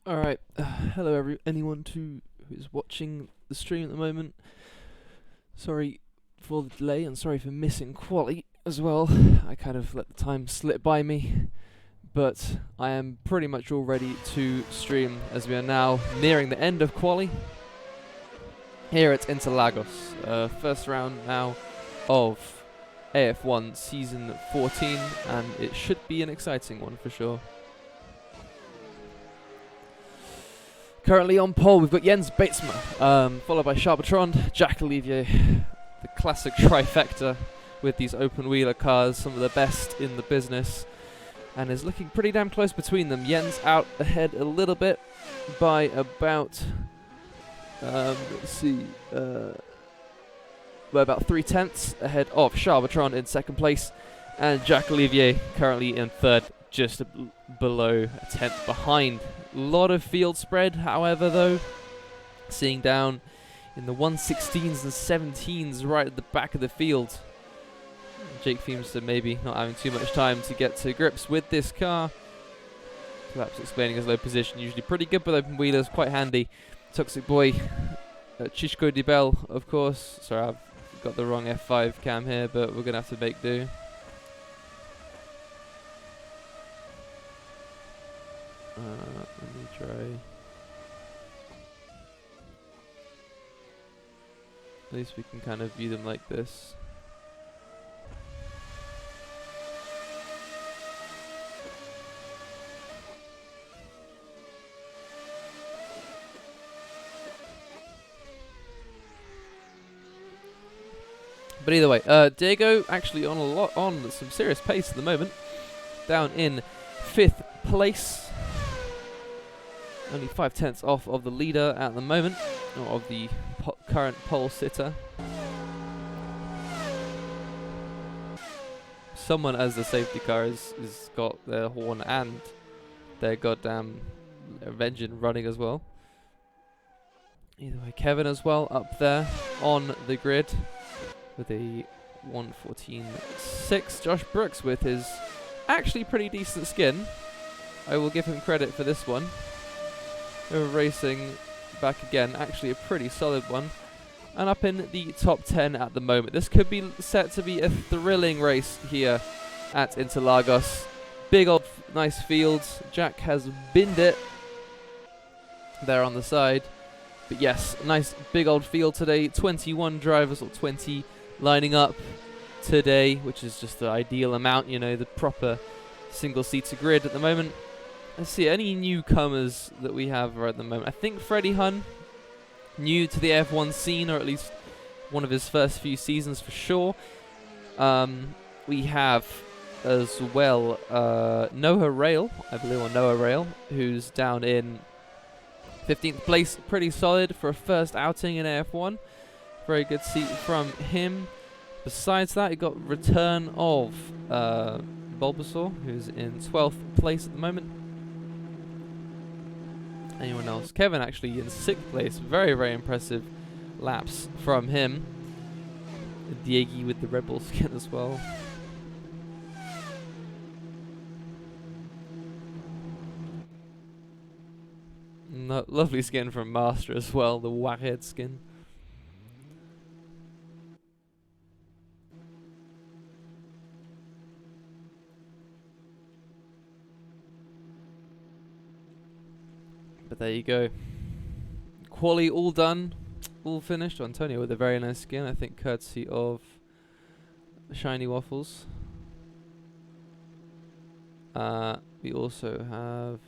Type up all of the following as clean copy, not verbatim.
Alright, hello anyone who's watching the stream at the moment. Sorry for the delay and sorry for missing quali as well. I kind of let the time slip by me, but I am pretty much all ready to stream as we are now nearing the end of quali here at Interlagos. First round now of AF1 Season 14, and it should be an exciting one for sure. Currently on pole, we've got Jens Batesma, followed by Charbotron, Jack Olivier, the classic trifecta with these open-wheeler cars, some of the best in the business, and is looking pretty damn close between them. Jens out ahead a little bit by about, let's see, by about 3/10 ahead of Charbotron in second place, and Jack Olivier currently in third, just below a tenth behind. Lot of field spread, however, though, seeing down in the 116s and 17s right at the back of the field. Jake Feemster maybe not having too much time to get to grips with this car. Perhaps explaining his low position, usually pretty good with open wheelers, quite handy. Toxic Boy, Chishko Dibel, of course. Sorry, I've got the wrong F5 cam here, but we're going to have to make do. Let me try. At least we can kind of view them like this. But either way, Diego actually on some serious pace at the moment. Down in 5th place. Only 5/10 off of the leader at the moment, or of the current pole sitter. Someone as the safety car has got their horn and their goddamn engine running as well. Either way, Kevin as well up there on the grid with a 1:14.6. Josh Brooks with his actually pretty decent skin. I will give him credit for this one. We're racing back again, actually a pretty solid one. And up in the top 10 at the moment. This could be set to be a thrilling race here at Interlagos. Big old nice fields. Jack has binned it there on the side. But yes, nice big old field today. 21 drivers, or 20 lining up today, which is just the ideal amount, you know, the proper single-seater grid at the moment. Let's see, any newcomers that we have right at the moment. I think Freddie Hun, new to the AF1 scene, or at least one of his first few seasons for sure. We have as well Noah Rail, I believe, or Noah Rail, who's down in 15th place. Pretty solid for a first outing in AF1. Very good seat from him. Besides that, you got return of Bulbasaur, who's in 12th place at the moment. Anyone else? Kevin actually in 6th place. Very, very impressive laps from him. Diego with the Red Bull skin as well. No, lovely skin from Master as well, the Warhead skin. But there you go. Quali all done, all finished. Antonio with a very nice skin, I think courtesy of Shiny Waffles. We also have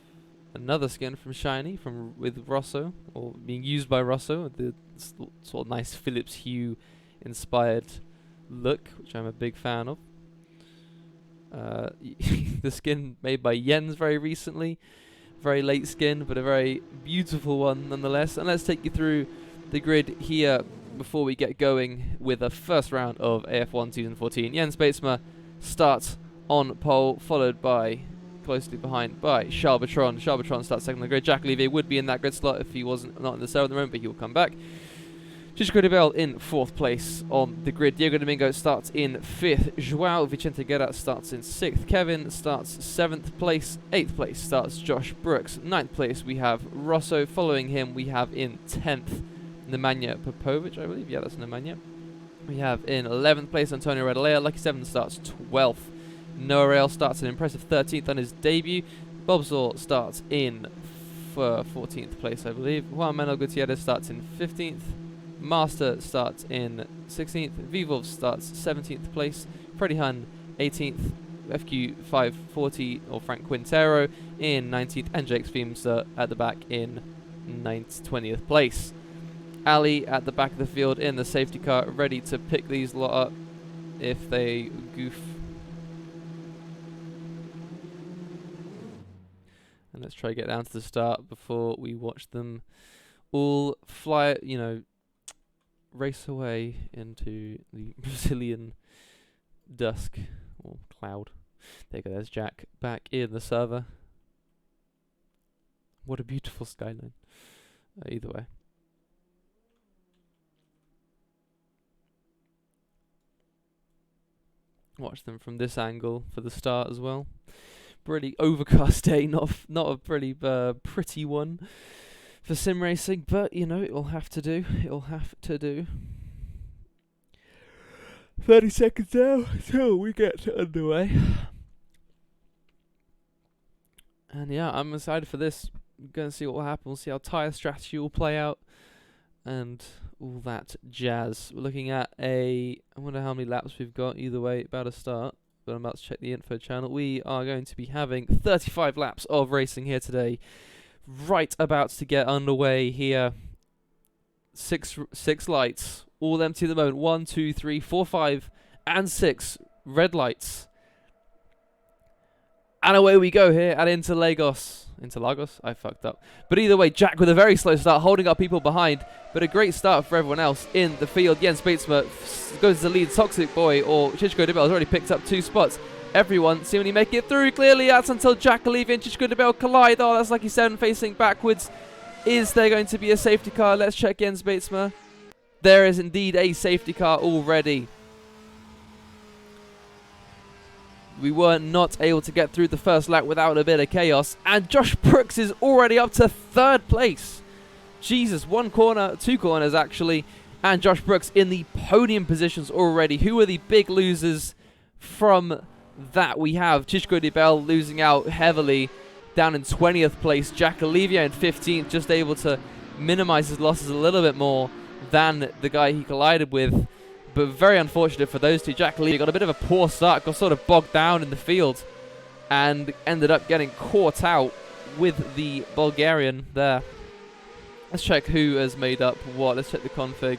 another skin from Shiny with Rosso, or being used by Rosso, the sort of nice Philips Hue inspired look, which I'm a big fan of. The skin made by Jens very recently. Very late skin, but a very beautiful one nonetheless. And let's take you through the grid here before we get going with the first round of AF1 Season 14. Jens Batesma starts on pole, followed by, closely behind, by Charbotron. Charbotron starts second on the grid. Jack Olivier would be in that grid slot if he wasn't not in the cell at the moment, but he will come back. Chico de Bell in 4th place on the grid. Diego Domingo starts in 5th. Joao Vicente Guerra starts in 6th. Kevin starts 7th place. 8th place starts Josh Brooks. 9th place we have Rosso. Following him we have in 10th Nemanja Popovic, I believe. Yeah, that's Nemanja. We have in 11th place Antonio Redolea. Lucky 7 starts 12th. Noah Rail starts an impressive 13th on his debut. Bobsor starts in 14th place, I believe. Juan Manuel Gutierrez starts in 15th. Master starts in 16th. Vivov starts 17th place. Freddie Hun 18th. FQ 540 or Frank Quintero in 19th. And Jake Feemster at the back in 20th place. Ali at the back of the field in the safety car, ready to pick these lot up if they goof. And let's try to get down to the start before we watch them all fly, you know, race away into the Brazilian dusk or cloud. There you go, there's Jack back in the server. What a beautiful skyline. Either way. Watch them from this angle for the start as well. Pretty overcast day, not a pretty pretty one for sim racing, but you know, it'll have to do. It'll have to do. 30 seconds now till we get underway. And yeah, I'm excited for this. I'm gonna see what will happen. We'll see how tyre strategy will play out and all that jazz. We're looking at I wonder how many laps we've got either way, about to start, but I'm about to check the info channel. We are going to be having 35 laps of racing here today. Right about to get underway here. Six lights, all empty at the moment. 1, 2, 3, 4, 5, and 6 red lights. And away we go here at Interlagos. Interlagos? I fucked up. But either way, Jack with a very slow start, holding up people behind. But a great start for everyone else in the field. Jens Beetsma goes to the lead. Toxic Boy or Chichko de Bell has already picked up 2 spots. Everyone seemingly making it through clearly. That's until Jack Olivier and Chichko de Bell collide. Oh, that's Lucky 7 facing backwards. Is there going to be a safety car? Let's check Jens Beetsma. There is indeed a safety car already. We were not able to get through the first lap without a bit of chaos. And Josh Brooks is already up to 3rd place. Jesus, 1 corner, 2 corners actually. And Josh Brooks in the podium positions already. Who are the big losers from that? We have Chichko de Bell losing out heavily down in 20th place. Jack Olivier in 15th, just able to minimize his losses a little bit more than the guy he collided with. But very unfortunate for those two. Jack Olivier got a bit of a poor start, got sort of bogged down in the field, and ended up getting caught out with the Bulgarian there. Let's check who has made up what. Let's check the config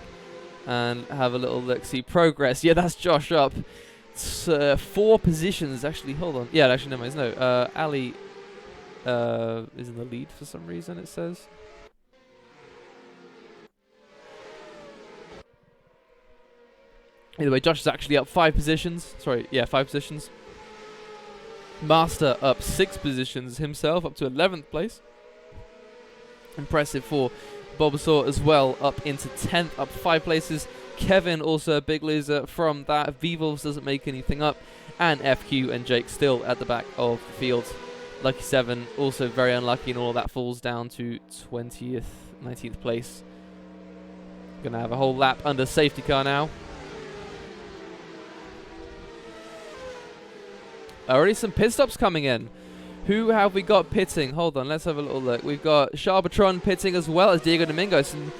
and have a little look. See progress. Yeah, that's Josh up. It's 4 positions actually. Hold on. Yeah, actually, no. Ali is in the lead for some reason, it says. Either way, Josh is actually up 5 positions. Sorry, yeah, 5 positions. Master up 6 positions himself, up to 11th place. Impressive for Bulbasaur as well, up into 10th, up 5 places. Kevin also a big loser from that. Vivos doesn't make anything up. And FQ and Jake still at the back of the field. Lucky 7 also very unlucky, and all that falls down to 20th, 19th place. Gonna have a whole lap under safety car now. Already some pit stops coming in. Who have we got pitting? Hold on, let's have a little look. We've got Charbatron pitting as well as Diego Domingo. Some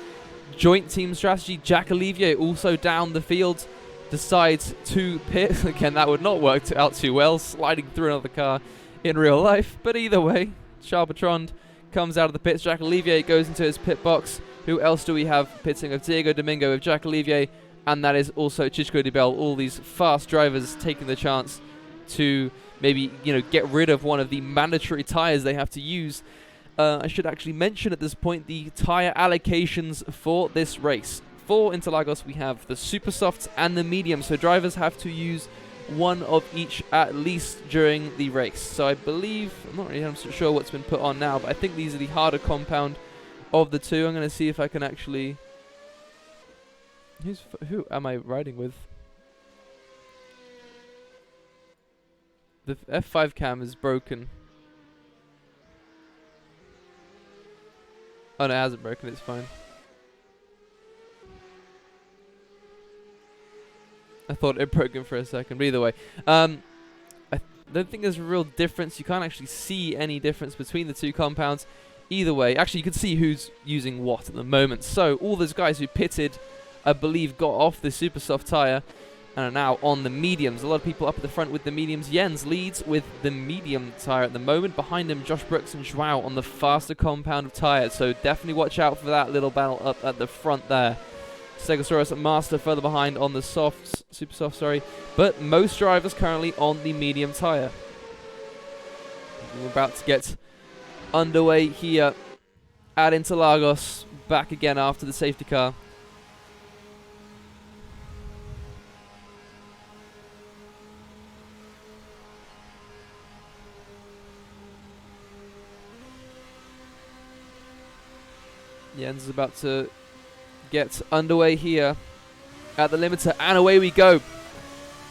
joint team strategy. Jack Olivier also down the field decides to pit. Again, that would not work out too well, sliding through another car in real life. But either way, Charbatron comes out of the pits. Jack Olivier goes into his pit box. Who else do we have pitting? Of Diego Domingo with Jack Olivier, and that is also Chichko de Bell. All these fast drivers taking the chance to maybe, you know, get rid of one of the mandatory tires they have to use. I should actually mention at this point the tire allocations for this race. For Interlagos, we have the super softs and the medium, so drivers have to use one of each at least during the race. So I believe, I'm not really 100% sure what's been put on now, but I think these are the harder compound of the two. I'm going to see if I can actually Who am I riding with? The F5 cam is broken. Oh no, it hasn't broken, it's fine. I thought it broken for a second, but either way. I don't think there's a real difference. You can't actually see any difference between the two compounds. Either way, actually you can see who's using what at the moment. So all those guys who pitted, I believe, got off the super soft tyre and are now on the mediums. A lot of people up at the front with the mediums. Jens leads with the medium tyre at the moment. Behind him, Josh Brooks and Joao on the faster compound of tyres. So definitely watch out for that little battle up at the front there. Stegosaurus and Master further behind on the softs, super soft, sorry. But most drivers currently on the medium tyre. We're about to get underway here at Interlagos. Back again after the safety car. Jens is about to get underway here at the limiter, and away we go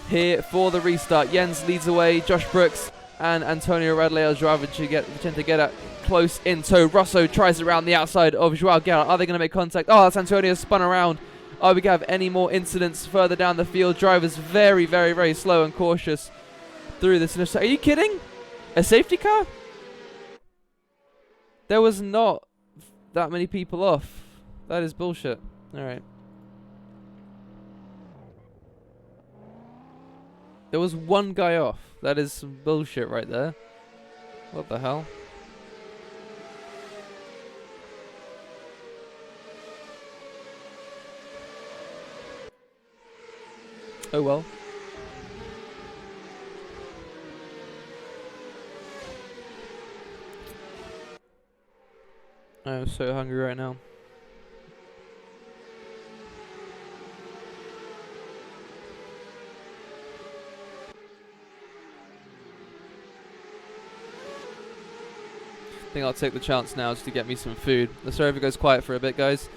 here for the restart. Jens leads away. Josh Brooks and Antonio Radley are driving to get Vicente Guerra close in tow. Rosso tries around the outside of Joao Guerra. Are they going to make contact? Oh, that's Antonio spun around. Are we going to have any more incidents further down the field? Drivers very, very, very slow and cautious through this. Are you kidding? A safety car? There was not that many people off. That is bullshit. Alright. There was one guy off. That is some bullshit right there. What the hell? Oh well. I'm so hungry right now. I think I'll take the chance now just to get me some food. The server goes quiet for a bit, guys.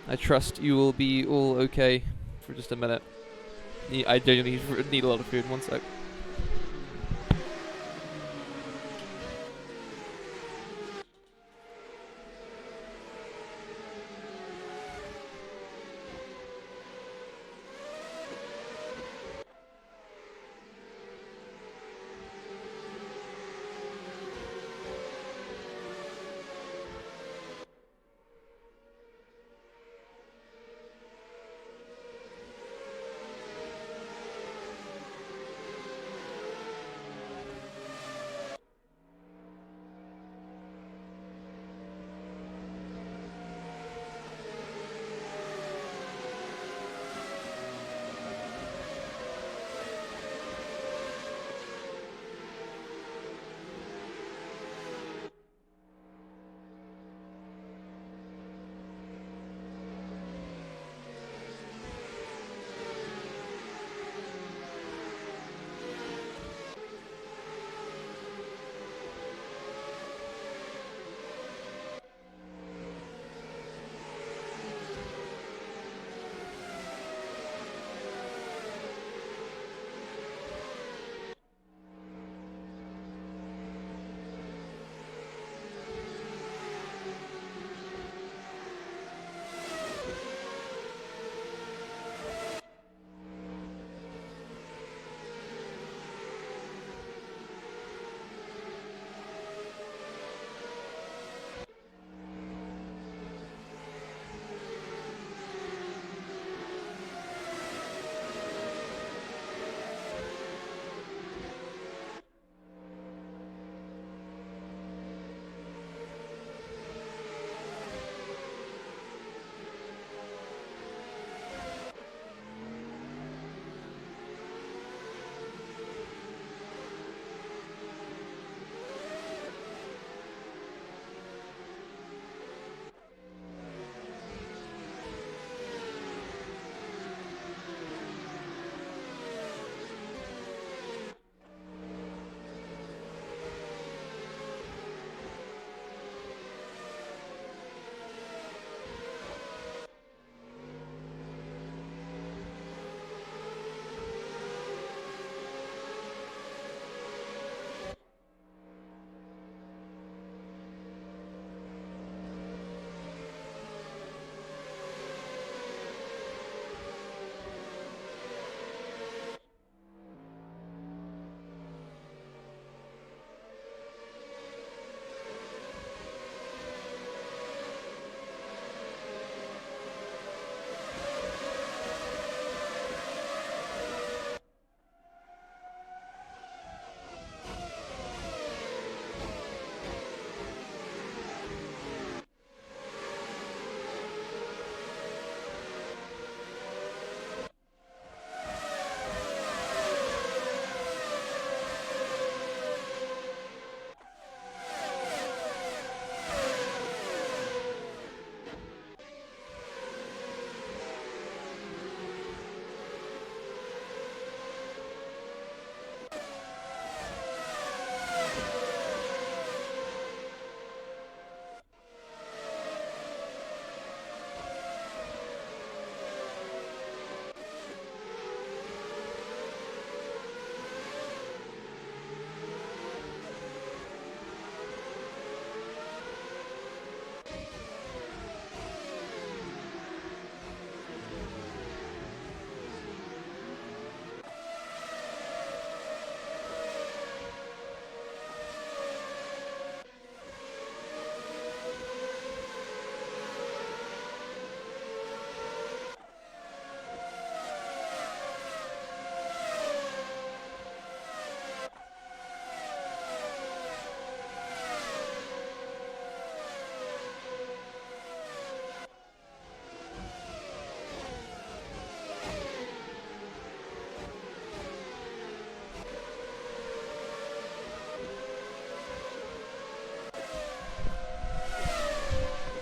I trust you will be all okay for just a minute. I genuinely need a lot of food. One sec.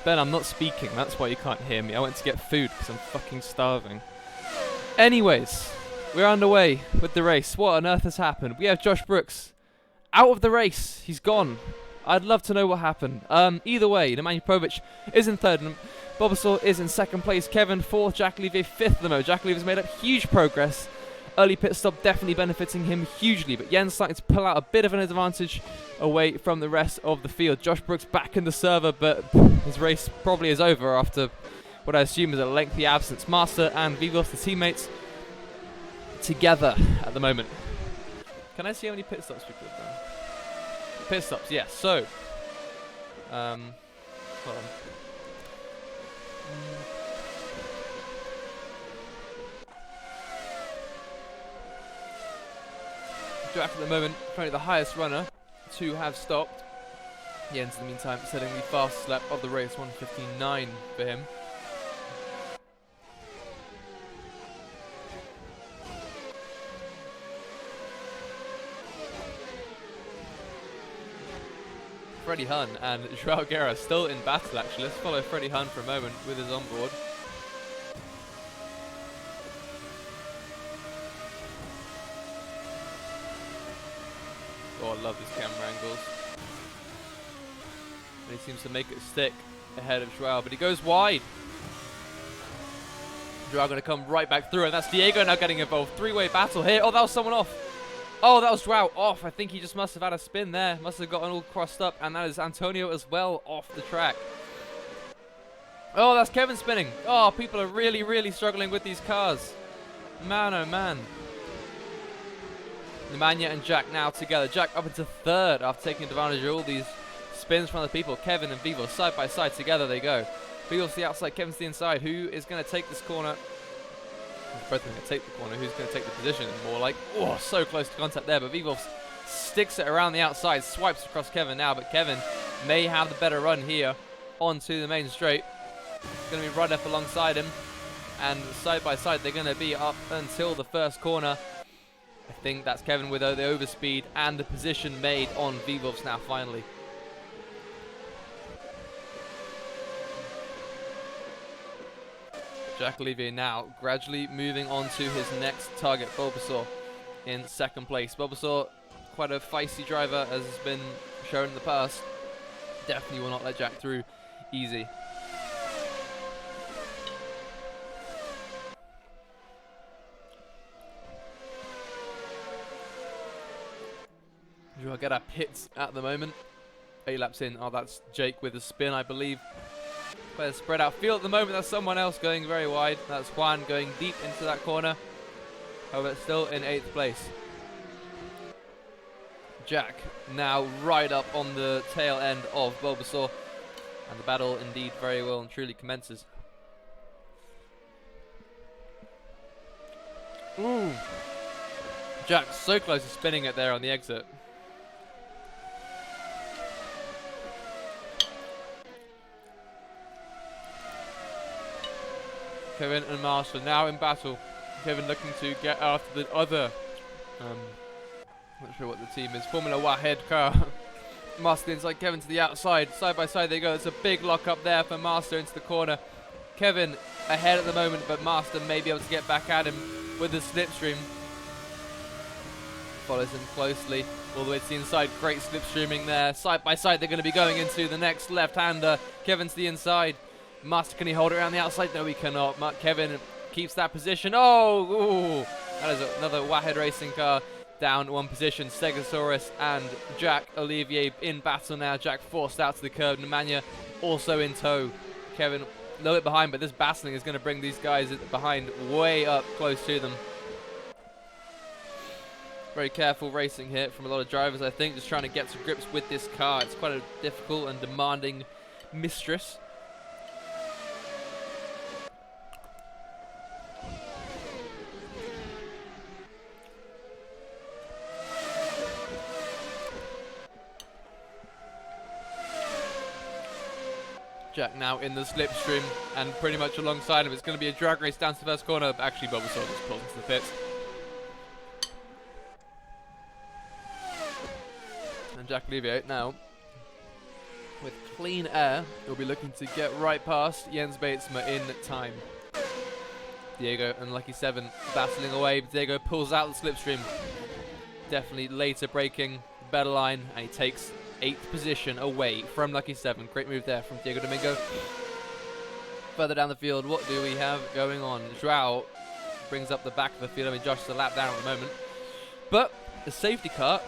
Ben, I'm not speaking. That's why you can't hear me. I went to get food because I'm fucking starving. Anyways, we're underway with the race. What on earth has happened? We have Josh Brooks out of the race. He's gone. I'd love to know what happened. Either way, Nemanja Provic is in third. Bobasaur is in second place. Kevin fourth. Jack Olivier fifth at the moment. Jack Olivier's made up huge progress. Early pit stop definitely benefiting him hugely, but Jens starting to pull out a bit of an advantage away from the rest of the field. Josh Brooks back in the server, but his race probably is over after what I assume is a lengthy absence. Master and Vivos, the teammates, together at the moment. Can I see how many pit stops we could have done? Pit stops, yes. So, hold on. Jack at the moment, currently the highest runner to have stopped. Jens in the meantime setting the fastest lap of the race, 1:59 for him. Freddie Hun and Joao Guerra still in battle actually. Let's follow Freddie Hun for a moment with his onboard. Oh, I love these camera angles. And he seems to make it stick ahead of Joao, but he goes wide. Joao going to come right back through, and that's Diego now getting involved. Three-way battle here. Oh, that was someone off. Oh, that was Joao off. I think he just must have had a spin there. Must have gotten all crossed up, and that is Antonio as well off the track. Oh, that's Kevin spinning. Oh, people are really, really struggling with these cars. Man, oh man. Nemanja and Jack now together. Jack up into third after taking advantage of all these spins from other people. Kevin and Vivos side by side together they go. Vivos the outside, Kevin's the inside. Who is going to take this corner? Both going to take the corner. Who's going to take the position? More like, oh, so close to contact there. But Vivos sticks it around the outside, swipes across Kevin now. But Kevin may have the better run here onto the main straight. Going to be right up alongside him. And side by side, they're going to be up until the first corner. I think that's Kevin with the overspeed and the position made on Vivos now finally. Jack Olivier now gradually moving on to his next target, Bulbasaur, in second place. Bulbasaur, quite a feisty driver as has been shown in the past. Definitely will not let Jack through easy. Joao Guerra pits at the moment. 8 laps in. Oh, that's Jake with a spin, I believe. Quite a spread out field at the moment. That's someone else going very wide. That's Juan going deep into that corner. However, still in 8th place. Jack now right up on the tail end of Bulbasaur. And the battle indeed very well and truly commences. Ooh. Jack so close to spinning it there on the exit. Kevin and Master now in battle. Kevin looking to get after the other, not sure what the team is, Formula Wahed car. Master inside, Kevin to the outside. Side by side they go. It's a big lock up there for Master into the corner. Kevin ahead at the moment, but Master may be able to get back at him with the slipstream. Follows him closely all the way to the inside. Great slipstreaming there. Side by side they're going to be going into the next left-hander. Kevin to the inside. Master, can he hold it around the outside? No, he cannot. Kevin keeps that position. Oh, ooh. That is another Wahed Racing car down one position. Stegosaurus and Jack Olivier in battle now. Jack forced out to the curb. Nemanja also in tow. Kevin a little bit behind, but this battling is going to bring these guys behind way up close to them. Very careful racing here from a lot of drivers, I think, just trying to get to grips with this car. It's quite a difficult and demanding mistress. Jack now in the slipstream and pretty much alongside him. It's going to be a drag race down to the first corner. Actually, Bulbasaur just pulled into the pits. And Jack Olivier now with clean air, he'll be looking to get right past Jens Baatsma in time. Diego and Lucky 7 battling away. Diego pulls out the slipstream. Definitely later braking, better line, and he takes 8th position away from Lucky 7. Great move there from Diego Domingo. Further down the field, what do we have going on? Joao brings up the back of the field. I mean, Josh is a lap down at the moment. But a safety car,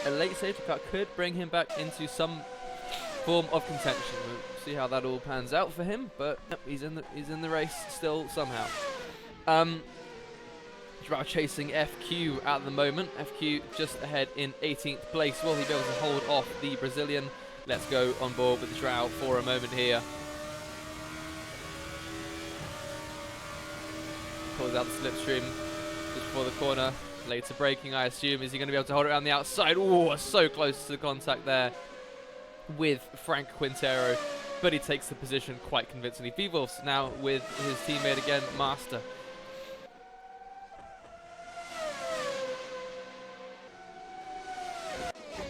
a late safety car, could bring him back into some form of contention. We'll see how that all pans out for him, but yep, he's in the race still somehow. Joao chasing FQ at the moment. FQ just ahead in 18th place. Will he be able to hold off the Brazilian? Let's go on board with Joao for a moment here. Pulls out the slipstream just before the corner. Later braking, I assume. Is he going to be able to hold it around the outside? Oh, so close to the contact there with Frank Quintero. But he takes the position quite convincingly. Vivos now with his teammate again, Master.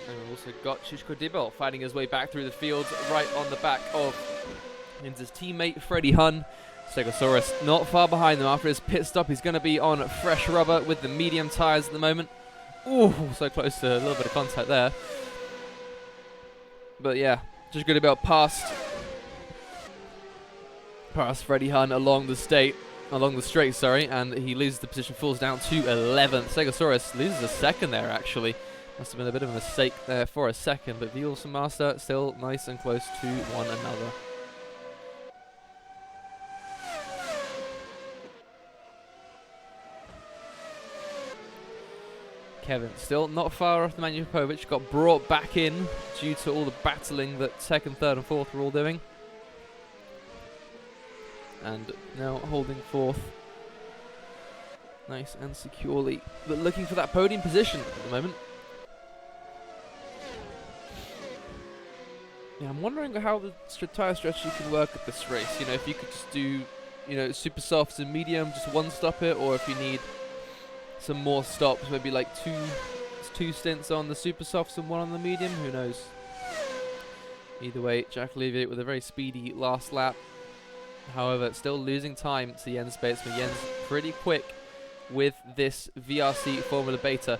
And we've also got Shishko Dibel fighting his way back through the field, right on the back of his teammate, Freddie Hun. Stegosaurus not far behind them after his pit stop. He's going to be on fresh rubber with the medium tyres at the moment. Ooh, so close to a little bit of contact there. But yeah, just going to be able past Freddie Hun along the straight, and he loses the position, falls down to 11th. Stegosaurus loses a second there, actually. Must have been a bit of a mistake there for a second, but Vivos and Master still nice and close to one another. Kevin still not far off the Manu Popovic, got brought back in due to all the battling that 2nd, 3rd and 4th were all doing. And now holding 4th nice and securely, but looking for that podium position at the moment. Yeah, I'm wondering how the tyre strategy can work at this race. You know, if you could just do, you know, super softs and medium, just one stop it, or if you need some more stops, maybe like two stints on the super softs and one on the medium, who knows. Either way, Jack Olivier with a very speedy last lap. However, still losing time to Jens Baatsma. Jens pretty quick with this VRC Formula Beta.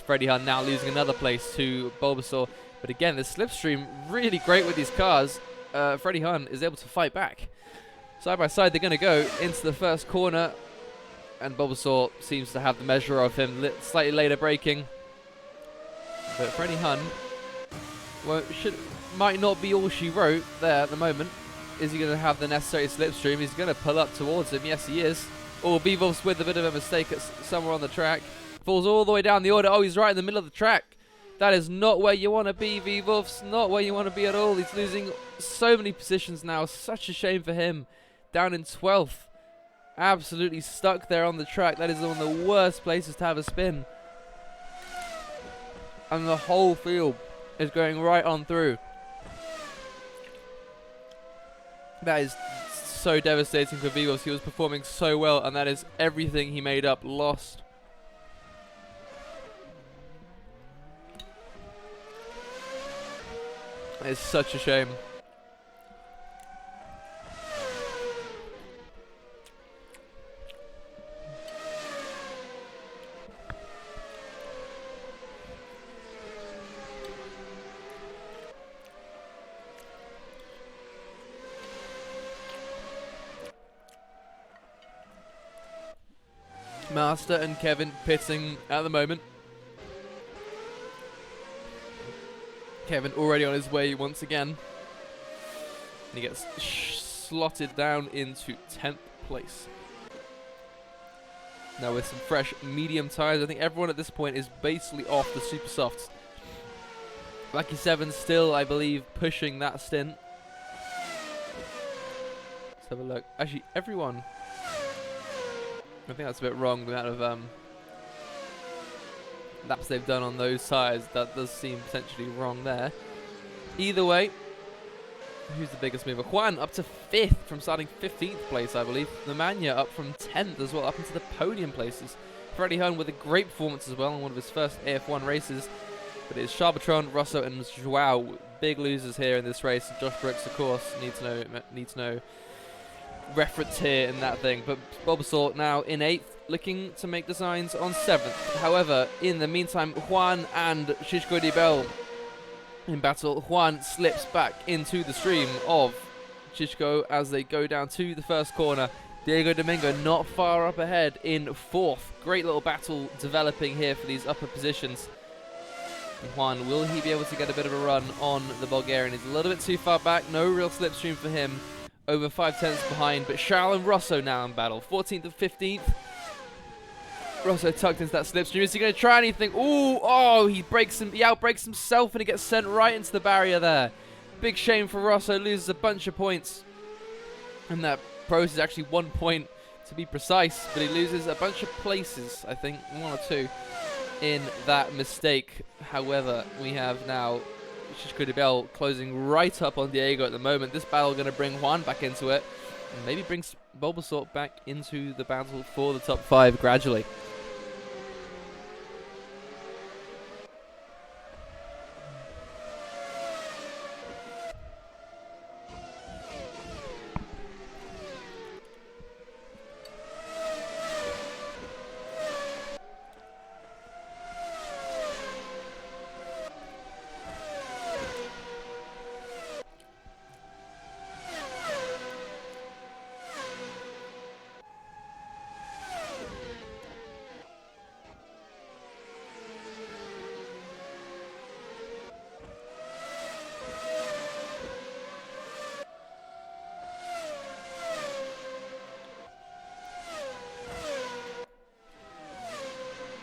Freddie Hun now losing another place to Bulbasaur. But again, the slipstream really great with these cars. Freddie Hun is able to fight back. Side by side, they're going to go into the first corner. And Bulbasaur seems to have the measure of him, slightly later braking. But Freddie Hun might not be all she wrote there at the moment. Is he going to have the necessary slipstream? He's going to pull up towards him. Yes, he is. Oh, Vivos with a bit of a mistake somewhere on the track. Falls all the way down the order. Oh, he's right in the middle of the track. That is not where you want to be, Vivos. Not where you want to be at all. He's losing so many positions now. Such a shame for him. Down in 12th. Absolutely stuck there on the track. That is one of the worst places to have a spin. And the whole field is going right on through. That is so devastating for Vivos. He was performing so well, and that is everything he made up lost. That is such a shame. Master and Kevin pitting at the moment. Kevin already on his way once again. And he gets slotted down into 10th place. Now with some fresh medium tyres, I think everyone at this point is basically off the super softs. Lucky 7 still, I believe, pushing that stint. Let's have a look. Actually, everyone... I think that's a bit wrong, the amount of laps they've done on those tyres. That does seem potentially wrong there. Either way, who's the biggest mover? Juan up to 5th from starting 15th place, I believe. Nemanja up from 10th as well, up into the podium places. Freddie Hun with a great performance as well in one of his first AF1 races. But it's Charbotron, Rosso, and Joao, big losers here in this race. Josh Brooks, of course, needs to know reference here in that thing. But Bulbasaur now in 8th, looking to make designs on 7th. However, in the meantime, Juan and Shishko de Bell in battle. Juan slips back into the stream of Shishko as they go down to the first corner. Diego Domingo not far up ahead in 4th. Great little battle developing here for these upper positions. And Juan, will he be able to get a bit of a run on the Bulgarian? He's a little bit too far back. No real slipstream for him. Over 5/10 behind. But Charles and Rosso now in battle. 14th and 15th. Rosso tucked into that slipstream. Is he going to try anything? Ooh, oh, he outbreaks himself and he gets sent right into the barrier there. Big shame for Rosso. Loses a bunch of points. And that pros is actually 1 point to be precise. But he loses a bunch of places, I think. 1 or 2 in that mistake. However, we have now Shishko de Bell closing right up on Diego at the moment. This battle going to bring Juan back into it. And maybe brings Bulbasaur back into the battle for the top 5 gradually.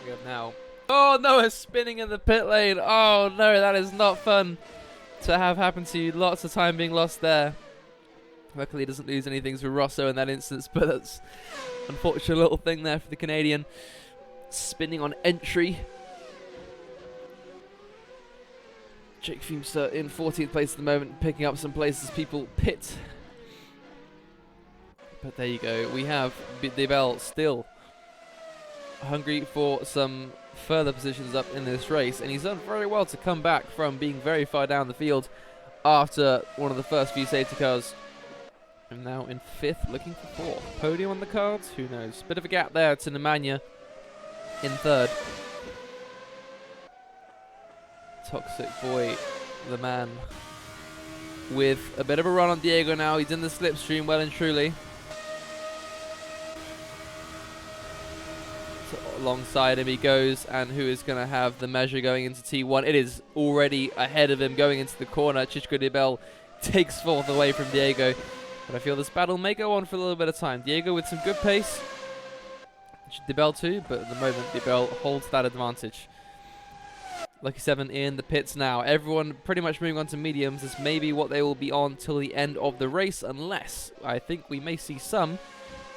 We have now. Oh no, it's spinning in the pit lane. Oh no, that is not fun to have happen to you. Lots of time being lost there. Luckily, he doesn't lose anything for Rosso in that instance, but that's an unfortunate little thing there for the Canadian. Spinning on entry. Jake Feimster in 14th place at the moment, picking up some places people pit. But there you go. We have De Bell still hungry for some further positions up in this race, and he's done very well to come back from being very far down the field after one of the first few safety cars. And now in 5th, looking for 4th. Podium on the cards? Who knows? Bit of a gap there to Nemanja in 3rd. Toxic Boy, the man, with a bit of a run on Diego now. He's in the slipstream well and truly. Alongside him he goes, and who is going to have the measure going into T1? It is already ahead of him going into the corner. Shishko de Bell takes 4th away from Diego, but I feel this battle may go on for a little bit of time. Diego with some good pace, de Bell too, but at the moment de Bell holds that advantage. Lucky 7 in the pits now. Everyone pretty much moving on to mediums. This may be what they will be on till the end of the race, unless I think we may see some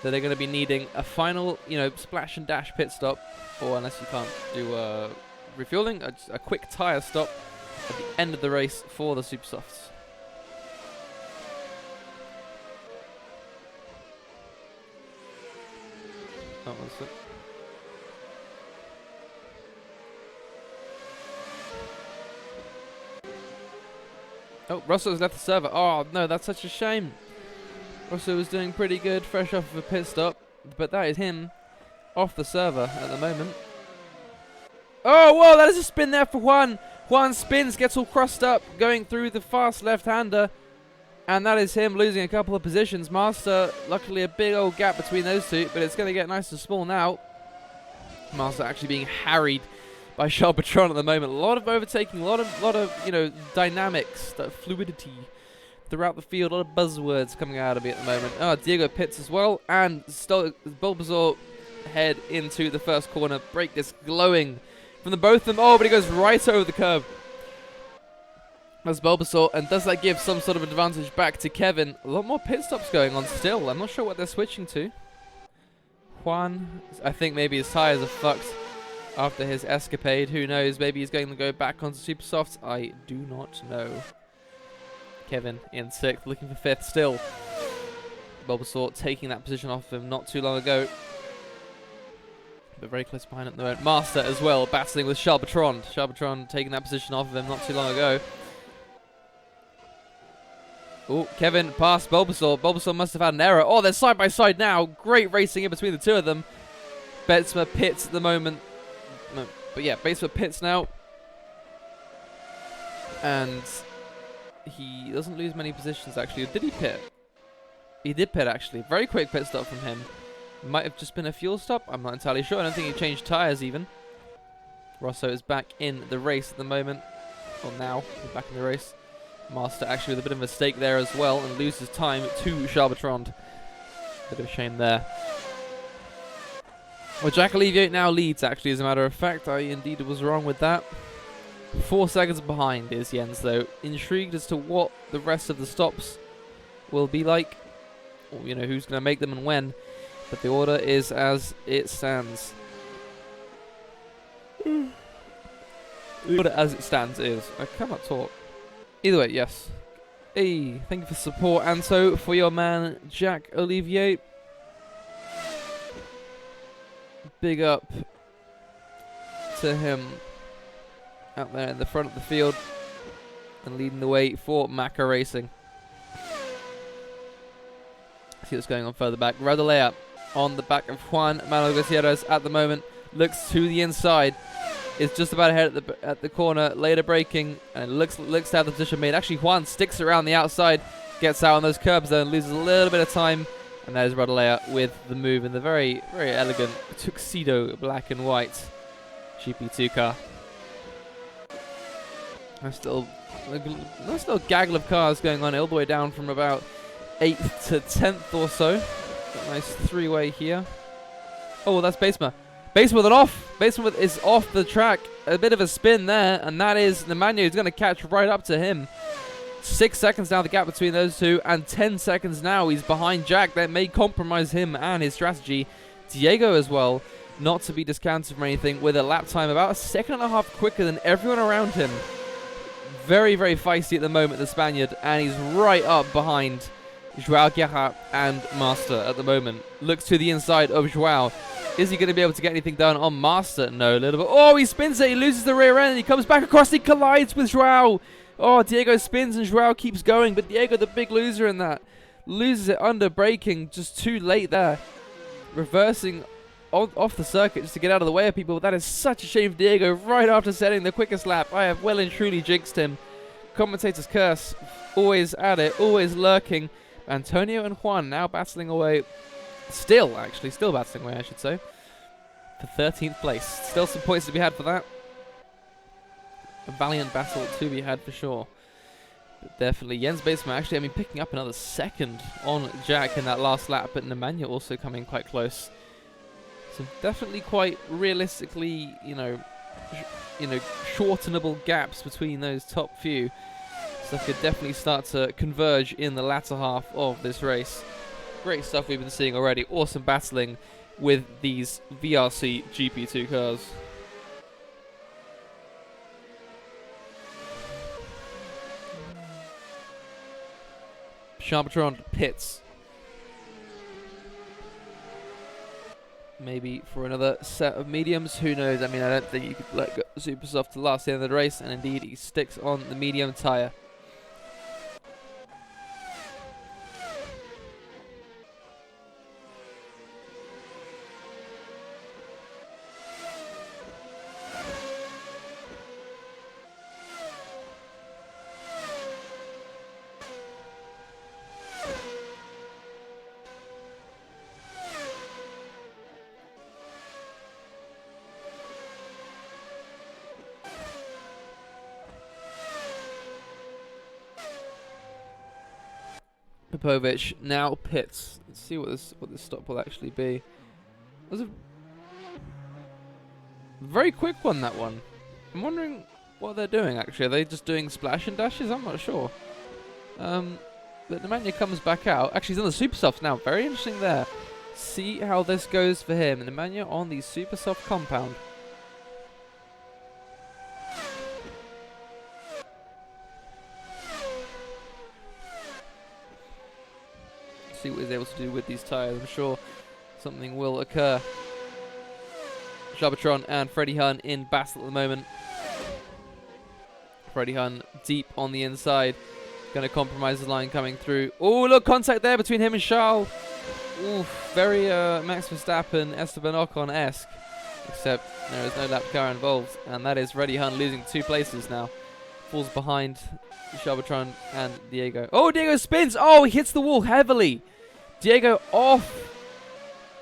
that are going to be needing a final, splash and dash pit stop, or unless you can't do refueling, a quick tyre stop at the end of the race for the Super Softs. Oh, that's it. Oh, Russell's left the server. Oh no, that's such a shame. Russell was doing pretty good, fresh off of a pit stop, but that is him off the server at the moment. Oh, whoa, that is a spin there for Juan. Juan spins, gets all crossed up, going through the fast left-hander, and that is him losing a couple of positions. Master, luckily a big old gap between those two, but it's going to get nice and small now. Master actually being harried by Charbotron at the moment. A lot of overtaking, a lot of dynamics, fluidity throughout the field. A lot of buzzwords coming out of me at the moment. Oh, Diego pits as well, and Bulbasaur head into the first corner. Brake disc glowing from the both of them. Oh, but he goes right over the curb. That's Bulbasaur, and does that give some sort of advantage back to Kevin? A lot more pit stops going on still. I'm not sure what they're switching to. Juan, I think maybe his tires are fucked after his escapade. Who knows? Maybe he's going to go back onto Super Softs. I do not know. Kevin in 6th, looking for 5th still. Bulbasaur taking that position off him not too long ago. But very close behind at the moment. Master as well, battling with Charbatron. Charbatron taking that position off of him not too long ago. Oh, Kevin past Bulbasaur. Bulbasaur must have had an error. Oh, they're side by side now. Great racing in between the two of them. Betsma pits at the moment. No, but yeah, Betsma pits now. And he doesn't lose many positions, actually. Or did he pit? He did pit, actually. Very quick pit stop from him. Might have just been a fuel stop. I'm not entirely sure. I don't think he changed tyres, even. Rosso is back in the race at the moment. Well, now. He's back in the race. Master actually with a bit of a mistake there as well and loses time to Charbatron. Bit of a shame there. Well, Jack Alleviate now leads, actually, as a matter of fact. I indeed was wrong with that. 4 seconds behind is Jens, though. Intrigued as to what the rest of the stops will be like. Or, you know, who's going to make them and when. But the order is as it stands. The order as it stands is... I cannot talk. Either way, yes. Hey, thank you for support, Anto, for your man, Jack Alleviate. Big up to him out there in the front of the field and leading the way for Macca Racing. See what's going on further back. Radalea on the back of Juan Manuel Gutierrez at the moment. Looks to the inside. Is just about ahead at the corner. Later braking and looks to have the position made. Actually, Juan sticks around the outside. Gets out on those curbs though and loses a little bit of time. And there's Radalea with the move in the very, very elegant tuxedo black and white GP2 car. Nice little gaggle of cars going on all the way down from about 8th to 10th or so. Got a nice three-way here. Oh, that's Betsma. Betsma with it off. Betsma is off the track. A bit of a spin there, and that is Nemanja who's going to catch right up to him. 6 seconds now the gap between those two, and 10 seconds now he's behind Jack. That may compromise him and his strategy. Diego as well, not to be discounted from anything, with a lap time about a second and a half quicker than everyone around him. Very, very feisty at the moment, the Spaniard, and he's right up behind Joao Guerra and Master at the moment. Looks to the inside of Joao. Is he going to be able to get anything done on Master? No, a little bit. Oh, he spins it. He loses the rear end. He comes back across. He collides with Joao. Oh, Diego spins and Joao keeps going. But Diego, the big loser in that, loses it under braking. Just too late there. Reversing off the circuit just to get out of the way of people. But that is such a shame for Diego right after setting the quickest lap. I have well and truly jinxed him. Commentator's curse. Always at it. Always lurking. Antonio and Juan now battling away. Still battling away, I should say. For 13th place. Still some points to be had for that. A valiant battle to be had for sure. But definitely Jens Betsma actually, picking up another second on Jack in that last lap. But Nemanja also coming quite close. So definitely quite realistically, shortenable gaps between those top few. Stuff could definitely start to converge in the latter half of this race. Great stuff we've been seeing already. Awesome battling with these VRC GP2 cars. Charbatron pits. Maybe for another set of mediums. Who knows? I don't think you could let go super soft to the last end of the race. And indeed, he sticks on the medium tyre. Popovic now pits. Let's see what this stop will actually be. It was a very quick one, that one. I'm wondering what they're doing actually. Are they just doing splash and dashes? I'm not sure. But Nemanja comes back out. Actually, he's on the super softs now. Very interesting there. See how this goes for him. Nemanja on the super soft compound. See what he's able to do with these tyres. I'm sure something will occur. Jabotron and Freddie Hun in battle at the moment. Freddie Hun deep on the inside. Going to compromise the line coming through. Oh, look, contact there between him and Charles. Oof, very Max Verstappen, Esteban Ocon-esque. Except there is no lap car involved. And that is Freddie Hun losing 2 places now. Falls behind Jabotron and Diego. Oh, Diego spins. Oh, he hits the wall heavily. Diego off.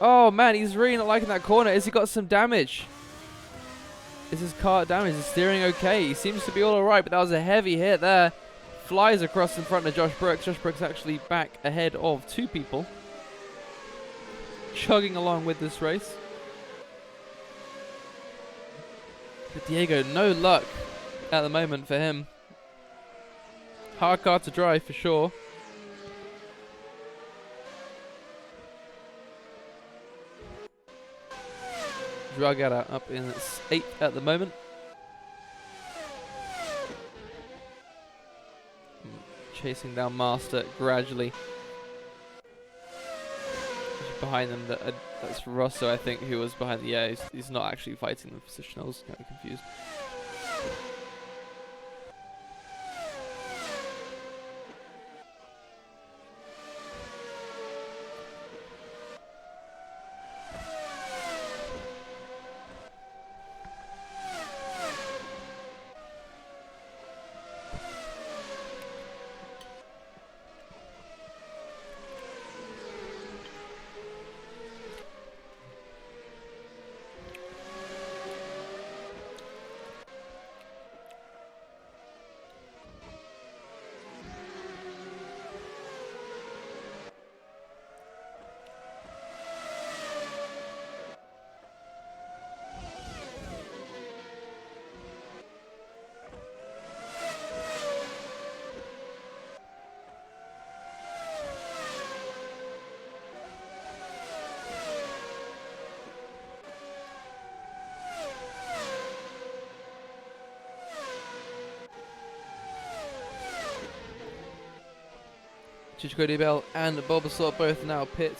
Oh, man, he's really not liking that corner. Has he got some damage? Is his car damaged? Is steering okay? He seems to be all alright, but that was a heavy hit there. Flies across in front of Josh Brooks. Josh Brooks actually back ahead of 2 people. Chugging along with this race. But Diego, no luck at the moment for him. Hard car to drive for sure. Dragara up in 8th at the moment. Chasing down Master gradually. Behind them, that's Rosso, I think, who was behind the air. He's not actually fighting the position. I was kind of confused. Chichiko Debel and Bulbasaur both now pit.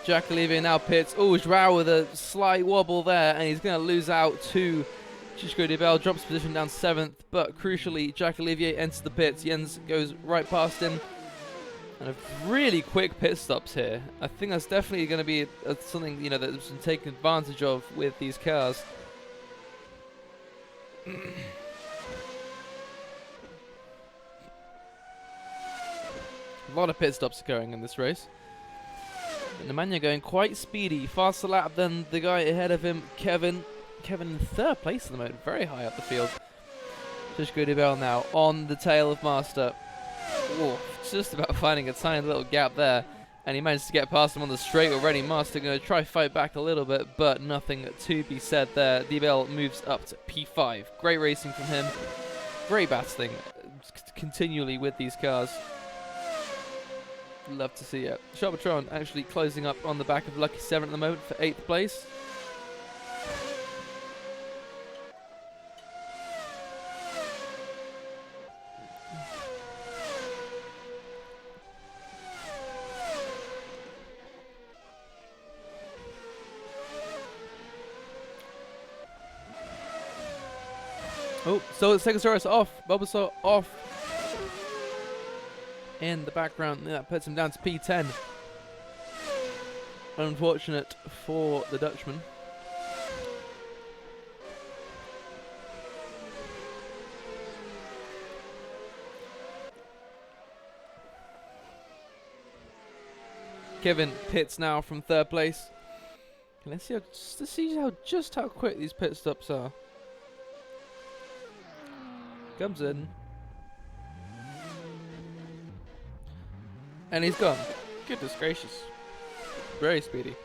Jack Olivier now pits. Oh, Joao with a slight wobble there, and he's going to lose out to Chichiko Debel. Drops position down 7th, but crucially, Jack Olivier enters the pits. Jens goes right past him. And a really quick pit stops here. I think that's definitely going to be something, you know, that's been taken advantage of with these cars. A lot of pit stops occurring in this race. Nemanja going quite speedy, faster lap than the guy ahead of him, Kevin. Kevin in 3rd place at the moment, very high up the field. Chichiko Debel now on the tail of Master. Whoa, just about finding a tiny little gap there, and he managed to get past him on the straight already. Master going to try fight back a little bit, but nothing to be said there. Debel moves up to P5. Great racing from him. Great battling continually with these cars. Love to see it. Jabotron actually closing up on the back of Lucky 7 at the moment for 8th place. Oh, so it's Stegosaurus off. Bulbasaur off. In the background, that puts him down to P10. Unfortunate for the Dutchman. Kevin pits now from 3rd place. Let's see just how quick these pit stops are. Comes in. And he's gone. Goodness gracious. Very speedy.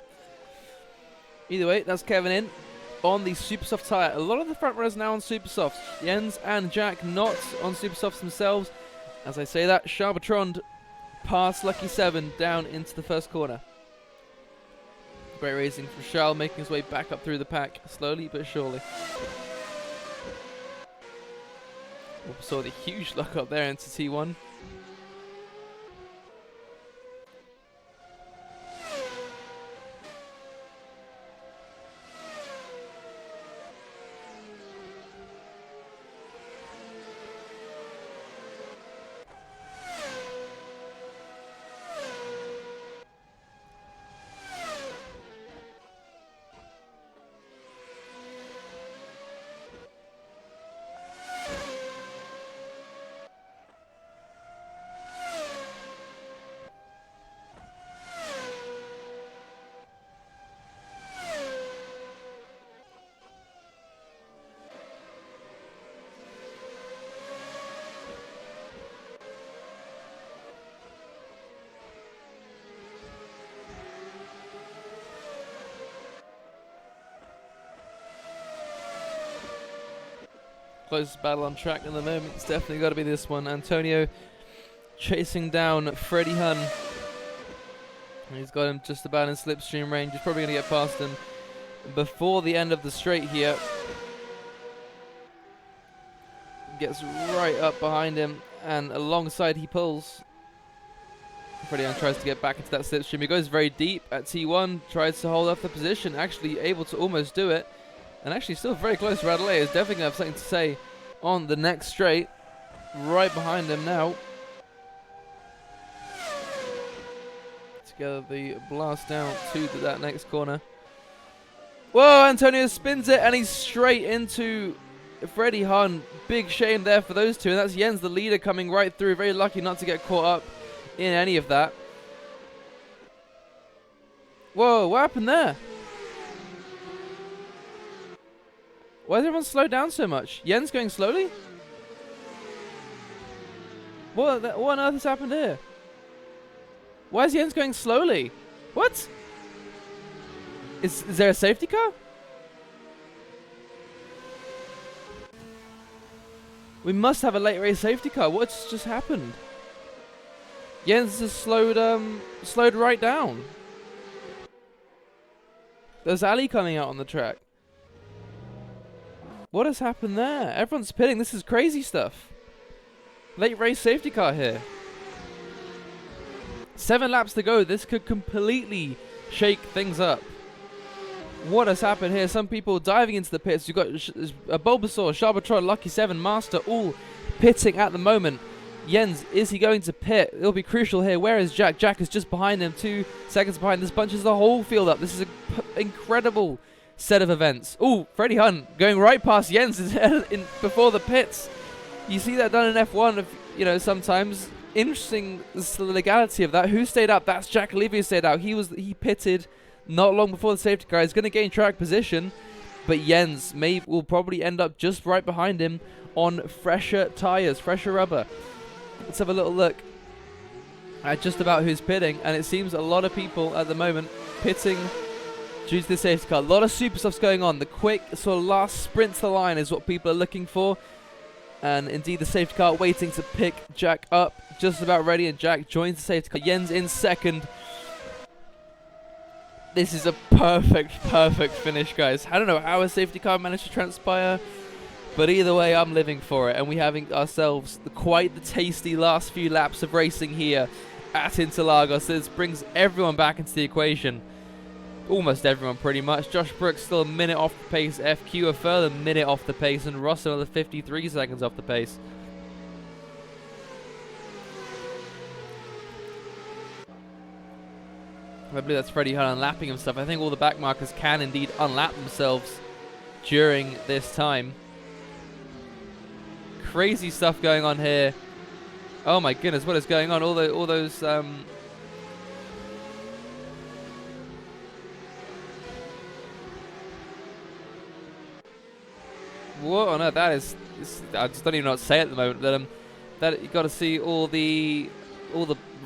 Either way, that's Kevin in. on the super soft tyre. A lot of the front runners now on super softs. Jens and Jack not on super softs themselves. As I say that, Charbatron past Lucky 7 down into the first corner. Great racing from Charles, making his way back up through the pack, slowly but surely. We saw the huge lock up there into T1. Closest battle on track in the moment. It's definitely got to be this one. Antonio chasing down Freddie Hun. He's got him just about in slipstream range. He's probably going to get past him before the end of the straight here. Gets right up behind him, and alongside he pulls. Freddie Hun tries to get back into that slipstream. He goes very deep at T1, tries to hold up the position, actually able to almost do it. And actually still very close to Radley. Is definitely going to have something to say on the next straight. Right behind him now. Together the blast down to that next corner. Whoa, Antonio spins it and he's straight into Freddie Hun. Big shame there for those two. And that's Jens, the leader, coming right through. Very lucky not to get caught up in any of that. Whoa, what happened there? Why is everyone slowed down so much? Jens going slowly? What on earth has happened here? Why is Jens going slowly? What? Is there a safety car? We must have a late race safety car. What's just happened? Jens has slowed right down. There's Ali coming out on the track. What has happened there? Everyone's pitting. This is crazy stuff. Late race safety car here. 7 laps to go. This could completely shake things up. What has happened here? Some people diving into the pits. You've got Bulbasaur, Charbatron, Lucky 7, Master, all pitting at the moment. Jens, is he going to pit? It'll be crucial here. Where is Jack? Jack is just behind him. 2 seconds behind. This bunches the whole field up. This is an incredible set of events. Oh, Freddie Hun going right past Jens before the pits. You see that done in F1, sometimes. Interesting the legality of that. Who stayed up? That's Jack Olivier stayed out. He pitted not long before the safety car. He's going to gain track position, but Jens will probably end up just right behind him on fresher tires, fresher rubber. Let's have a little look at just about who's pitting, and it seems a lot of people at the moment pitting due to the safety car. A lot of super stuff's going on. The quick sort of last sprint to the line is what people are looking for. And indeed the safety car waiting to pick Jack up. Just about ready, and Jack joins the safety car. Jens in second. This is a perfect finish, guys. I don't know how a safety car managed to transpire, but either way, I'm living for it. And we're having ourselves quite the tasty last few laps of racing here at Interlagos. This brings everyone back into the equation. Almost everyone, pretty much. Josh Brooks still a minute off the pace. FQ a further minute off the pace. And Ross another 53 seconds off the pace. I believe that's Freddie Hun unlapping himself. I think all the back markers can indeed unlap themselves during this time. Crazy stuff going on here. Oh my goodness, what is going on? All those what on earth that is? I just don't even know what to say at the moment. That you got to see all the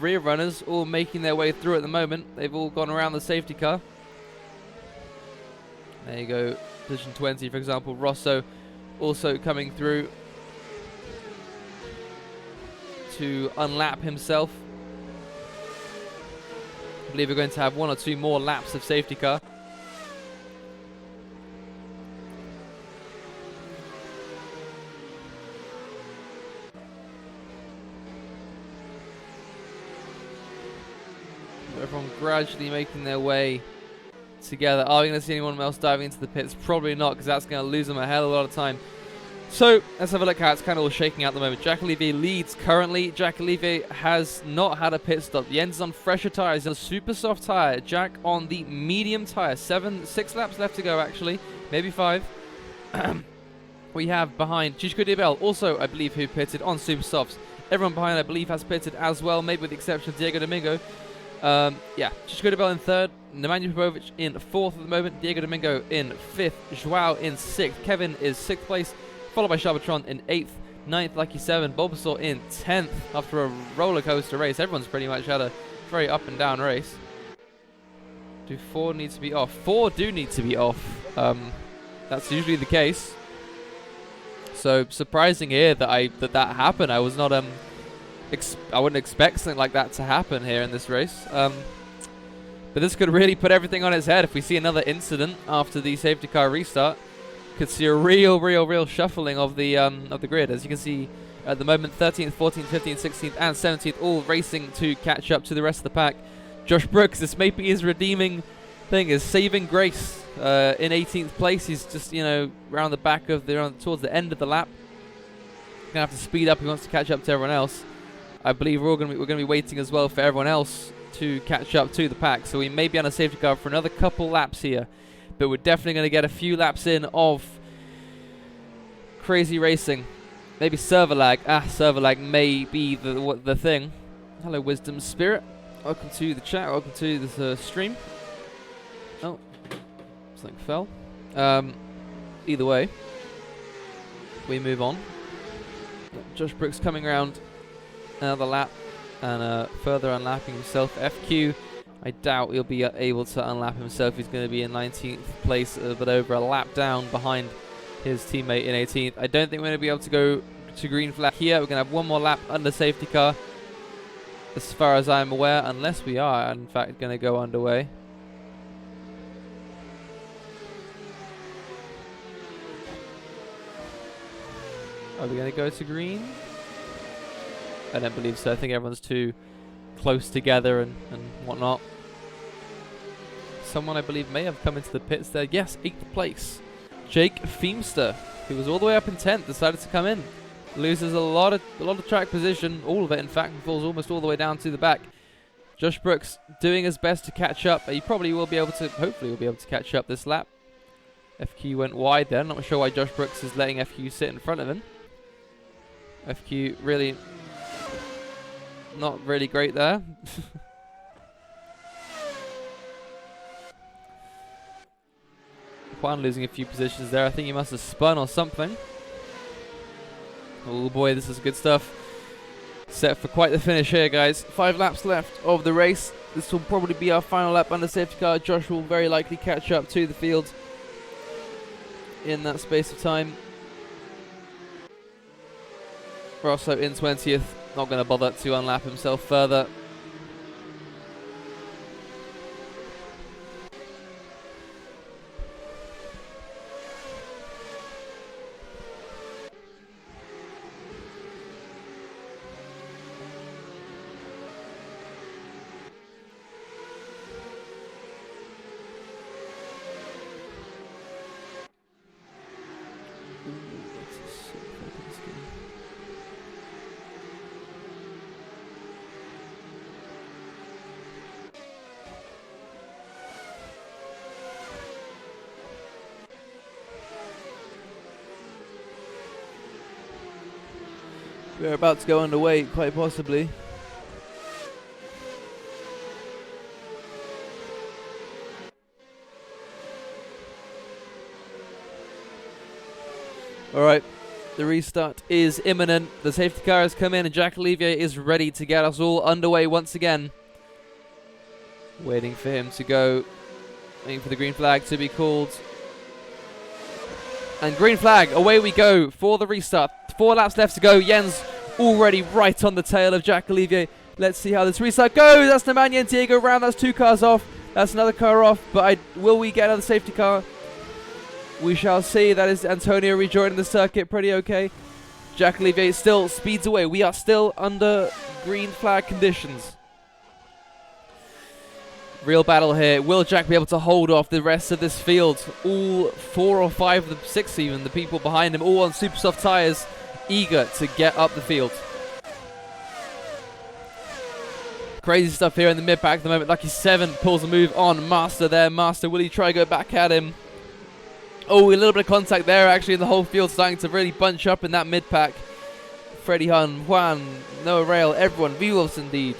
rear runners all making their way through at the moment. They've all gone around the safety car. There you go. position 20, for example. Rosso also coming through to unlap himself. I believe we're going to have 1 or 2 more laps of safety car. Everyone gradually making their way together. Are we going to see anyone else diving into the pits? Probably not, because that's going to lose them a hell of a lot of time. So let's have a look how it's kind of all shaking out at the moment. Jack Olivier leads currently. Jack Olivier has not had a pit stop. The engine's on fresher tyres, on a super soft tyre. Jack on the medium tyre. 6 laps left to go, actually, maybe 5. We have behind Chico Diabel, also I believe who pitted on super softs. Everyone behind I believe has pitted as well, maybe with the exception of Diego Domingo. Yeah, Chico Diabel in 3rd, Nemanja Popovic in 4th at the moment, Diego Domingo in 5th, Joao in 6th, Kevin is 6th place, followed by Charbatron in 8th, 9th Lucky 7, Bulbasaur in 10th after a roller coaster race. Everyone's pretty much had a very up and down race. Do 4 need to be off? 4 do need to be off. That's usually the case. So surprising here that that happened. I was not I wouldn't expect something like that to happen here in this race. But this could really put everything on its head. If we see another incident after the safety car restart, could see a real shuffling of the grid. As you can see at the moment, 13th, 14th, 15th, 16th, and 17th all racing to catch up to the rest of the pack. Josh Brooks, this may be his redeeming thing, is saving grace in 18th place. He's just, you know, around the back of towards the end of the lap. Gonna have to speed up. He wants to catch up to everyone else. I believe we're gonna be waiting as well for everyone else to catch up to the pack. So we may be on a safety car for another couple laps here, but we're definitely going to get a few laps in of crazy racing. Maybe server lag. Server lag may be the thing. Hello, Wisdom Spirit. Welcome to the chat. Welcome to this stream. Oh, something fell. Either way, we move on. Josh Brooks coming around another lap and further unlapping himself. FQ, I doubt he'll be able to unlap himself. He's going to be in 19th place, but over a lap down behind his teammate in 18th. I don't think we're going to be able to go to green flag here. We're going to have 1 more lap under safety car, as far as I'm aware, unless we are, in fact, going to go underway. Are we going to go to green? I don't believe so. I think everyone's too close together and whatnot. Someone I believe may have come into the pits there. Yes, 8th place. Jake Feemster, who was all the way up in 10th, decided to come in. Loses a lot of track position, all of it in fact, and falls almost all the way down to the back. Josh Brooks doing his best to catch up. He probably will be able to, hopefully will be able to catch up this lap. FQ went wide there. Not sure why Josh Brooks is letting FQ sit in front of him. FQ really not really great there. Juan losing a few positions there. I think he must have spun or something. Oh boy, this is good stuff. Set for quite the finish here, guys. 5 laps left of the race. This will probably be our final lap under safety car. Josh will very likely catch up to the field in that space of time. Rosso in 20th. Not going to bother to unlap himself further. We're about to go underway, quite possibly. Alright, the restart is imminent. The safety car has come in and Jack Olivier is ready to get us all underway once again. Waiting for him to go. Waiting for the green flag to be called. And green flag, away we go for the restart. 4 laps left to go. Jens already right on the tail of Jack Olivier. Let's see how this restart goes. That's Nemanja Diego round. That's 2 cars off. That's another car off. But will we get another safety car? We shall see. That is Antonio rejoining the circuit pretty okay. Jack Olivier still speeds away. We are still under green flag conditions. Real battle here. Will Jack be able to hold off the rest of this field? All 4 or 5 of the 6 even, the people behind him, all on super soft tyres, eager to get up the field. Crazy stuff here in the mid-pack at the moment. Lucky 7 pulls a move on Master there. Master, will he try to go back at him? Oh, a little bit of contact there actually, in the whole field starting to really bunch up in that mid-pack. Freddie Hun, Juan, Noah Rail, everyone, V-Wolves indeed.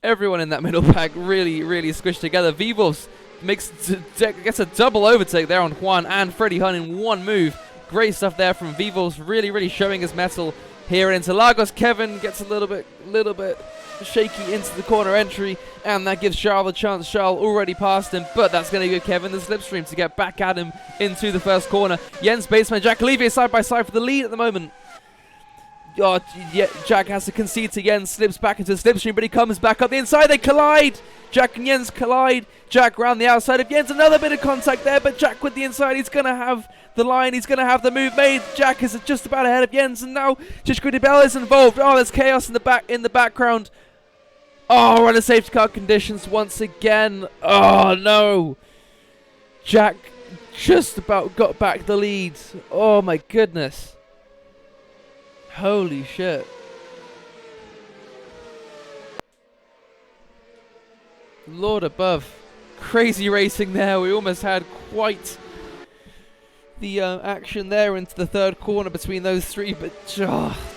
Everyone in that middle pack really squished together. V-Wolves gets a double overtake there on Juan and Freddie Hun in one move. Great stuff there from V-Wolves, really showing his mettle here in Interlagos. Kevin gets a little bit shaky into the corner entry, and that gives Charles a chance. Charles already passed him, but that's going to give Kevin the slipstream to get back at him into the first corner. Jens Baseman, Jack Olivier side by side for the lead at the moment. Oh, yeah, Jack has to concede to Jens, slips back into the slipstream, but he comes back up the inside. They collide. Jack and Jens collide. Jack round the outside of Jens. Another bit of contact there, but Jack with the inside. He's going to have the line. He's going to have the move made. Jack is just about ahead of Jens, and now Zizko de Bell is involved. Oh, there's chaos in the background. Oh, we're under safety car conditions once again. Oh, no. Jack just about got back the lead. Oh, my goodness. Holy shit. Lord above. Crazy racing there. We almost had quite the action there into the third corner between those 3, but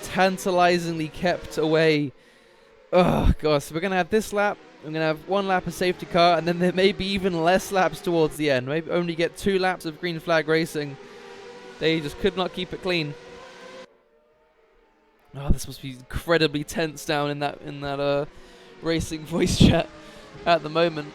tantalizingly kept away. Oh, gosh. So we're going to have this lap. We're going to have 1 lap of safety car, and then there may be even less laps towards the end. Maybe only get 2 laps of green flag racing. They just could not keep it clean. Oh, this must be incredibly tense down in that racing voice chat at the moment.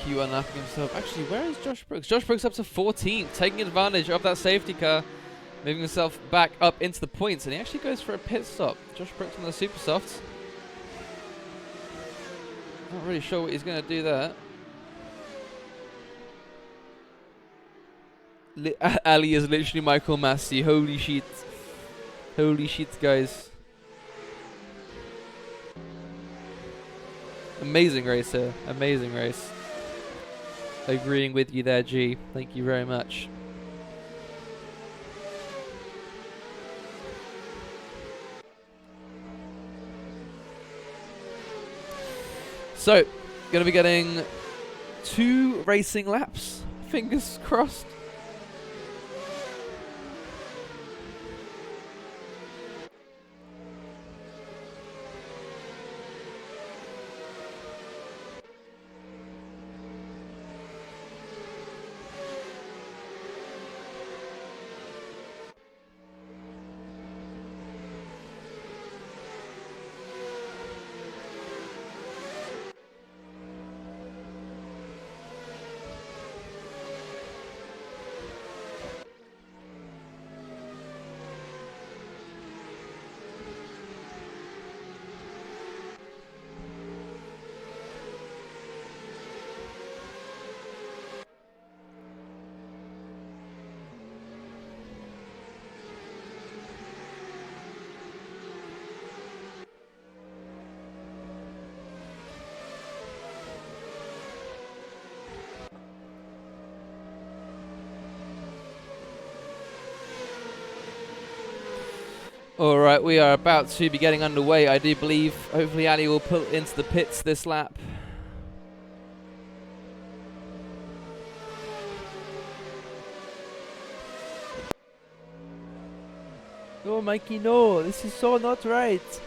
Unlapping himself. Actually, where is Josh Brooks? Josh Brooks up to 14th, taking advantage of that safety car, moving himself back up into the points, and he actually goes for a pit stop. Josh Brooks on the super softs. Not really sure what he's going to do there. Ali is literally Michael Massey. Holy shit. Holy shit, guys. Amazing race here. Amazing race. Agreeing with you there, G. Thank you very much. So, going to be getting 2 racing laps. Fingers crossed. Alright, we are about to be getting underway, I do believe. Hopefully Ali will pull into the pits this lap. Oh, Mikey, no, this is so not right.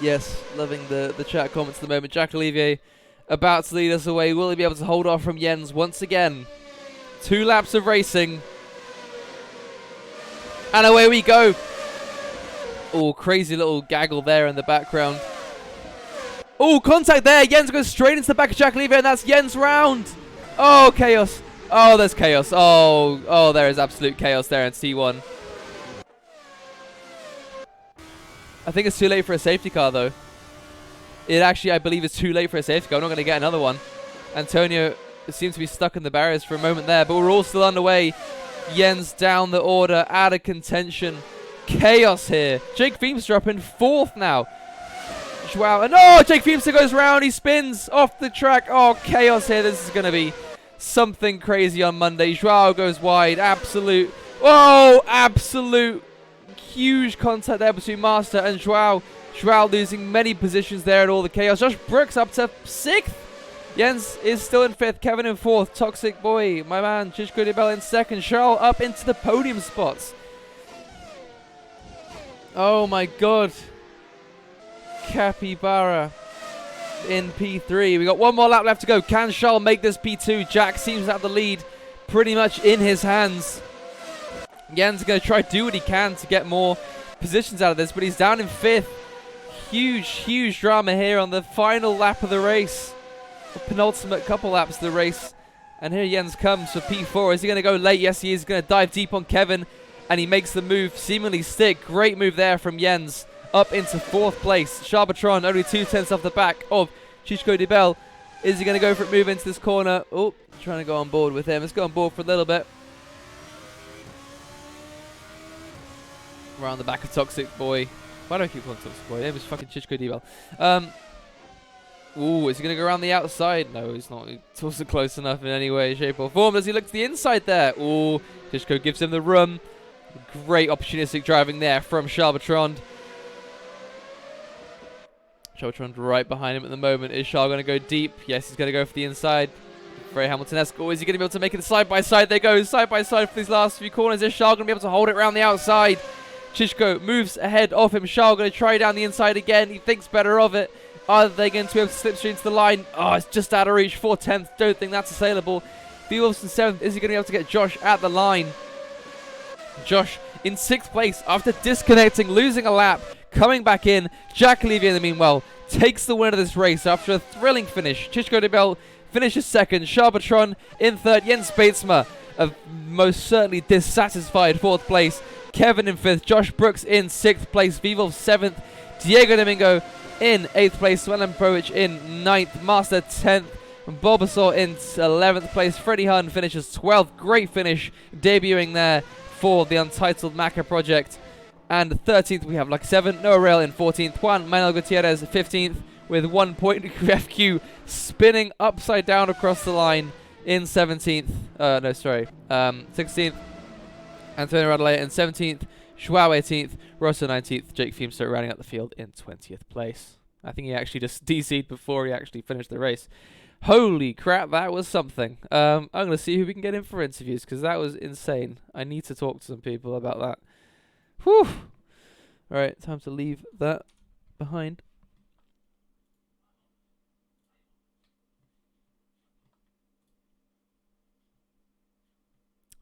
Yes, loving the chat comments at the moment. Jack Olivier about to lead us away. Will he be able to hold off from Jens once again? 2 laps of racing. And away we go. Oh, crazy little gaggle there in the background. Oh, contact there. Jens goes straight into the back of Jack Olivier, and that's Jens' round. Oh, chaos. Oh, there's chaos. Oh, there is absolute chaos there in T1. I think it's too late for a safety car, though. It actually, I believe, is too late for a safety car. I'm not going to get another one. Antonio seems to be stuck in the barriers for a moment there, but we're all still underway. Jens down the order, out of contention. Chaos here. Jake Feemster up in 4th now. Joao, and oh, Jake Feemster goes round. He spins off the track. Oh, chaos here. This is going to be something crazy on Monday. Joao goes wide. Absolute huge contact there between Master and Joao. Joao losing many positions there in all the chaos. Josh Brooks up to 6th. Jens is still in 5th. Kevin in 4th. Toxic Boy, my man. Chichko de Bell in 2nd. Charles up into the podium spots. Oh my god. Capybara in P3. We got one more lap left to go. Can Charles make this P2? Jack seems to have the lead pretty much in his hands. Jens is going to try to do what he can to get more positions out of this, but he's down in 5th. Huge drama here on the final lap of the race. The penultimate couple laps of the race. And here Jens comes for P4. Is he going to go late? Yes, he is. Going to dive deep on Kevin. And he makes the move, seemingly stick. Great move there from Jens. Up into 4th place. Charbatron only 2/10 off the back of Chichko de Bell. Is he going to go for it, move into this corner? Oh, trying to go on board with him. Let's go on board for a little bit. Around the back of Toxic Boy. Why do I keep calling Toxic Boy? It was fucking Chichko de Bell. Ooh, is he going to go around the outside? No, he's not. It's also close enough in any way, shape or form. Does he look to the inside there? Ooh, Chichko gives him the room. Great opportunistic driving there from Charbatron. Charbatron right behind him at the moment. Is Charles going to go deep? Yes, he's going to go for the inside. Very Hamilton-esque. Oh, is he going to be able to make it side by side? There goes side by side for these last few corners. Is Charles going to be able to hold it around the outside? Chichko moves ahead of him. Charles going to try down the inside again. He thinks better of it. Are they going to be able to slip straight into the line? Oh, it's just out of reach. 4/10. Don't think that's assailable. B. Wilson 7th. Is he going to be able to get Josh at the line? Josh in 6th place after disconnecting, losing a lap, coming back in. Jack Olivier, in the meanwhile, takes the win of this race after a thrilling finish. Chichko de Bell finishes 2nd. Charbatron in 3rd. Jens Batesma, most certainly dissatisfied 4th place. Kevin in 5th. Josh Brooks in 6th place. Vivol 7th. Diego Domingo in 8th place. Swellen Provic in 9th. Master 10th. Bulbasaur in 11th place. Freddie Hunn finishes 12th. Great finish debuting there for the Untitled Macca project. And 13th we have Lucky 7. Noah Rail in 14th. Juan Manuel Gutierrez 15th with 1 point. FQ spinning upside down across the line in 17th. 16th. Antonio Radalea in 17th. Joao 18th. Rosso 19th. Jake Feemster rounding up the field in 20th place. I think he actually just DC'd before he actually finished the race. Holy crap, that was something. I'm going to see who we can get in for interviews, because that was insane. I need to talk to some people about that. Whew. Alright, time to leave that behind.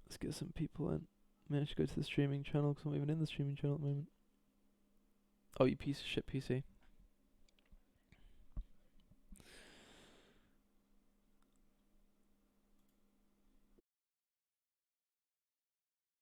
Let's get some people in. Managed to go to the streaming channel, because I'm not even in the streaming channel at the moment. Oh, you piece of shit PC.